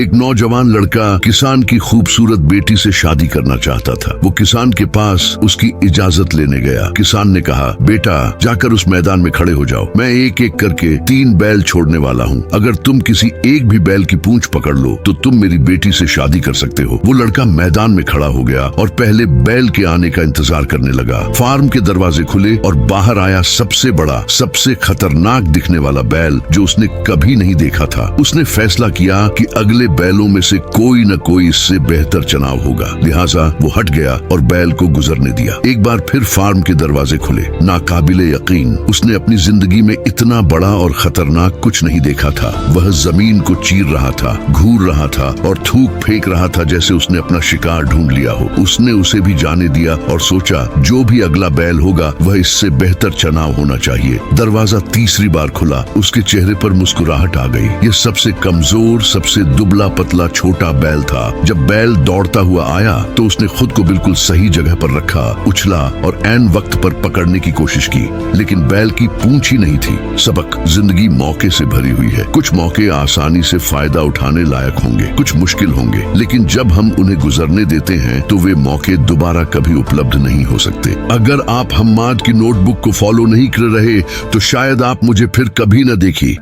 एक नौजवान लड़का किसान की खूबसूरत बेटी से शादी करना चाहता था। वो किसान के पास उसकी इजाजत लेने गया। किसान ने कहा, बेटा जाकर उस मैदान में खड़े हो जाओ, मैं एक एक करके 3 बैल छोड़ने वाला हूँ। अगर तुम किसी एक भी बैल की पूंछ पकड़ लो तो तुम मेरी बेटी से शादी कर सकते हो। वो लड़का मैदान में खड़ा हो गया और पहले बैल के आने का इंतजार करने लगा। फार्म के दरवाजे खुले और बाहर आया सबसे बड़ा, सबसे खतरनाक दिखने वाला बैल जो उसने कभी नहीं देखा था। उसने फैसला किया कि अगले बैलों में से कोई न कोई इससे बेहतर चुनाव होगा। लिहाजा वो हट गया और बैल को गुजरने दिया। एक बार फिर फार्म के दरवाजे खुले। नाकाबिले यकीन, उसने अपनी जिंदगी में इतना बड़ा और खतरनाक कुछ नहीं देखा था। वह जमीन को चीर रहा था, घूर रहा था और थूक फेंक रहा था जैसे उसने अपना शिकार ढूंढ लिया हो। उसने उसे भी जाने दिया और सोचा जो भी अगला बैल होगा वह इससे बेहतर चुनाव होना चाहिए। दरवाजा तीसरी बार खुला। उसके चेहरे पर मुस्कुराहट आ गई। ये सबसे कमजोर, सबसे दुबला पतला छोटा बैल था। जब बैल दौड़ता हुआ आया तो उसने खुद को बिल्कुल सही जगह पर रखा, उछला और ऐन वक्त पर पकड़ने की कोशिश की, लेकिन बैल की पूंछ ही नहीं थी। सबक, जिंदगी मौके से भरी हुई है। कुछ मौके आसानी से फायदा उठाने लायक होंगे, कुछ मुश्किल होंगे, लेकिन जब हम उन्हें गुजरने देते हैं तो वे मौके दोबारा कभी उपलब्ध नहीं हो सकते। अगर आप हम्माद की नोटबुक को फॉलो नहीं कर रहे तो शायद आप मुझे फिर कभी न देखी,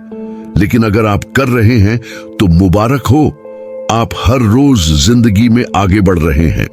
लेकिन अगर आप कर रहे हैं तो मुबारक हो, आप हर रोज जिंदगी में आगे बढ़ रहे हैं।